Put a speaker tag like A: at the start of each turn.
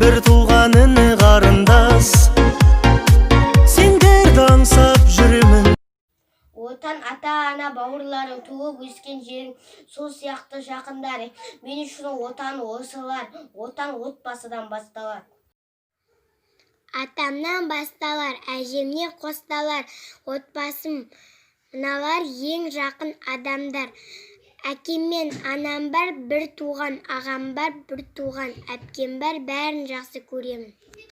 A: бір туған іні қарындас, сендерді аңсап жүремін.
B: Отан ата-ана бауырларың, туып өскен жерің, сол сияқты жақындарың. Мен үшін отан осылар, отан отбасыдан басталар.
C: Атамнан басталар, әжемнен қосталар, отбасым мыналар ең жақын адамдар. Әкем мен анам бар, бір туған ағам бар, бір туған әпкем бар, бәрін жақсы көремін.